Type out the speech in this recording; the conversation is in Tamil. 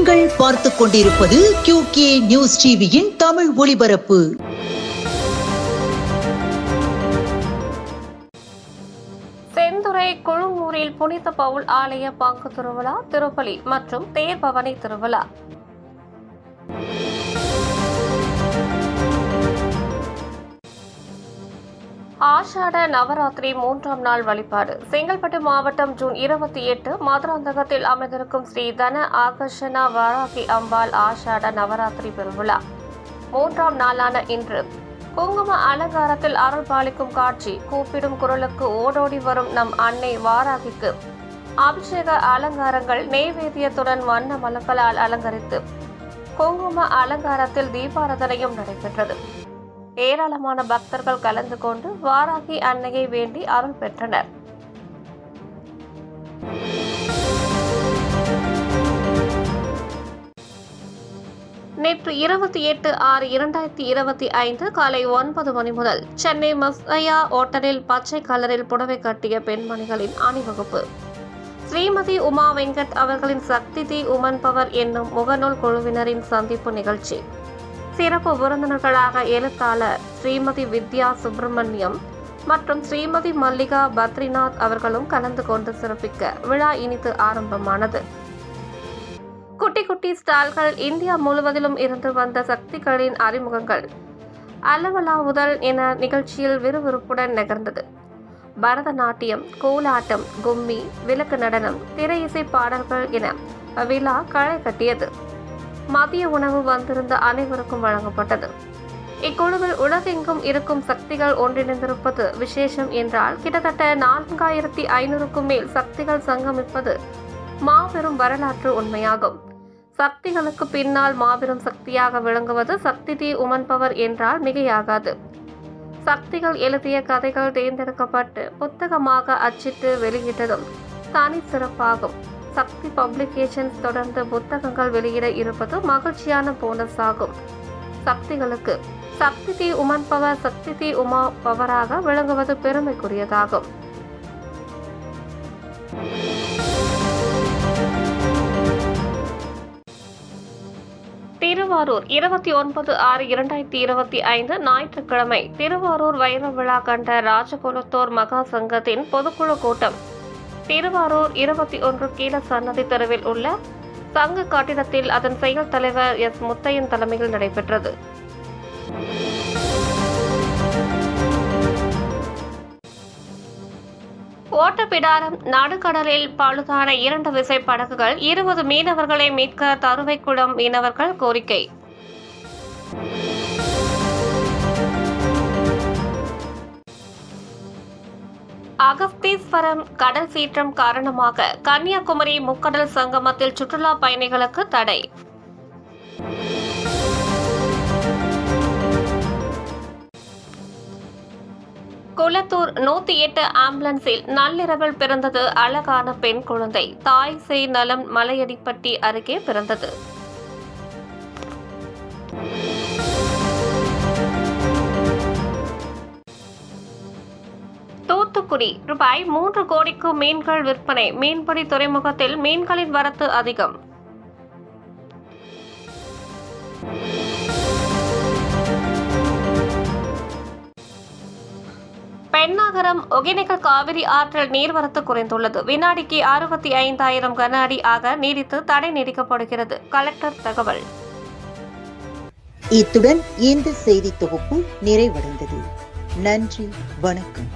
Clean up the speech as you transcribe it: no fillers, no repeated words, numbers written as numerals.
நீங்கள் பார்த்துக் கொண்டிருப்பது QK நியூஸ் டிவியின் தமிழ் ஒளிபரப்பு. செந்துறை குழுமூரில் புனித பவுல் ஆலய பங்கு திருவிழா, திருப்பலி மற்றும் தேர்பவனி திருவிழா. ஆஷாட நவராத்திரி 3ஆம் நாள் வழிபாடு. செங்கல்பட்டு மாவட்டம் ஜூன் 28 மதுராந்தகத்தில் அமைந்திருக்கும் ஸ்ரீ தன ஆகர்ஷணா வாராகி அம்பாள் ஆஷாட நவராத்திரி பெருவிழா 3ஆம் நாளான இன்று குங்கும அலங்காரத்தில் அருள் பாலிக்கும் காட்சி. கூப்பிடும் குரலுக்கு ஓடோடி வரும் நம் அன்னை வாராகிக்கு அபிஷேக அலங்காரங்கள் நெய்வேத்தியத்துடன் வண்ண மலர்களால் அலங்கரித்து குங்கும அலங்காரத்தில் தீபாராதனையும் நடைபெற்றது. ஏராளமான பக்தர்கள் கலந்து கொண்டு வாராகி அன்னையை வேண்டி அருள் பெற்றனர். நேற்று 28/6/2025 காலை 9 மணி முதல் சென்னை மஸ்ஐயா ஓட்டலில் பச்சை கலரில் புடவை கட்டிய பெண்மணிகளின் அணிவகுப்பு. ஸ்ரீமதி உமா வெங்கட் அவர்களின் சக்தி தி உமன் பவர் என்னும் முகநூல் குழுவினரின் சந்திப்பு நிகழ்ச்சி. சிறப்பு விருந்தினர்களாக எழுத்தாளர் ஸ்ரீமதி வித்யா சுப்பிரமணியம் மற்றும் ஸ்ரீமதி மல்லிகா பத்ரிநாத் அவர்களும் கலந்து கொண்டு சிறப்பிக்க விழா இனிது ஆரம்பமானது. குட்டி குட்டி ஸ்டால்கள், இந்தியா முழுவதிலும் இருந்து வந்த சக்திகளின் அறிமுகங்கள், அளவலாவுதல் என நிகழ்ச்சியில் விறுவிறுப்புடன் நகர்ந்தது. பரதநாட்டியம், கோலாட்டம், கும்மி, விளக்கு நடனம், திரை இசை பாடல்கள் என விழா களை கட்டியது. மதிய உணவு வந்திருந்த அனைவருக்கும் வழங்கப்பட்டது. இக்குழுவில் உலகெங்கும் இருக்கும் சக்திகள் ஒன்றிணைந்திருப்பது விசேஷம் என்றால் கிட்டத்தட்ட 4500க்கும் மேல் சக்திகள் சங்கமிப்பது மாபெரும் வரலாற்று உண்மையாகும். சக்திகளுக்கு பின்னால் மாபெரும் சக்தியாக விளங்குவது சக்தி தி உமன் பவர் என்றால் மிகையாகாது. சக்திகள் எழுதிய கதைகள் தேர்ந்தெடுக்கப்பட்டு புத்தகமாக அச்சிட்டு வெளியிட்டதும் தனி சிறப்பாகும். சக்தி பப்ளிகேஷன்ஸ் தொடர்ந்து புத்தகங்கள் வெளியிட இருப்பது மகிழ்ச்சியான போனஸ் ஆகும். சக்திகளுக்கு சக்தி தி உமன் பவர், சக்தி தி உமா பவராக விளங்குவது பெருமைக்குரியதாகும். திருவாரூர் 29/6/2025 ஞாயிற்றுக்கிழமை திருவாரூர் வைர விழா கண்ட ராஜகுலத்தோர் மகா சங்கத்தின் பொதுக்குழு கூட்டம் திருவாரூர் 21 கீழ சன்னதி தெருவில் உள்ள சங்க கட்டிடத்தில் அதன் செயல் தலைவர் எஸ் முத்தையன் தலைமையில் நடைபெற்றது. ஓட்டப்பிடாரம் நடுக்கடலில் பழுதான 2 விசை படகுகள், 20 மீனவர்களை மீட்க தருவைக்குளம் மீனவர்கள் கோரிக்கை. அகஸ்தீஸ்வரம் கடல் சீற்றம் காரணமாக கன்னியாகுமரி முக்கடல் சங்கமத்தில் சுற்றுலா பயணிகளுக்கு தடை. குளத்தூர் 108 ஆம்புலன்ஸில் நள்ளிரவில் பிறந்தது அழகான பெண் குழந்தை. தாய் சேய் நலம் மலையடிப்பட்டி அருகே பிறந்தது. தூத்துக்குடி ரூபாய் 3 கோடிக்கு மீன்கள் விற்பனை. மீன்பிடி துறைமுகத்தில் மீன்களின் வரத்து அதிகம். பெண்ணாகரம் ஒகேனக்கல் காவிரி ஆற்றில் நீர்வரத்து குறைந்துள்ளது. வினாடிக்கு 65,000 கன அடி ஆக நீடித்து தடை நீடிக்கப்படுகிறது. கலெக்டர் தகவல். இத்துடன் இந்த செய்தி தொகுப்பு நிறைவடைந்தது. நன்றி, வணக்கம்.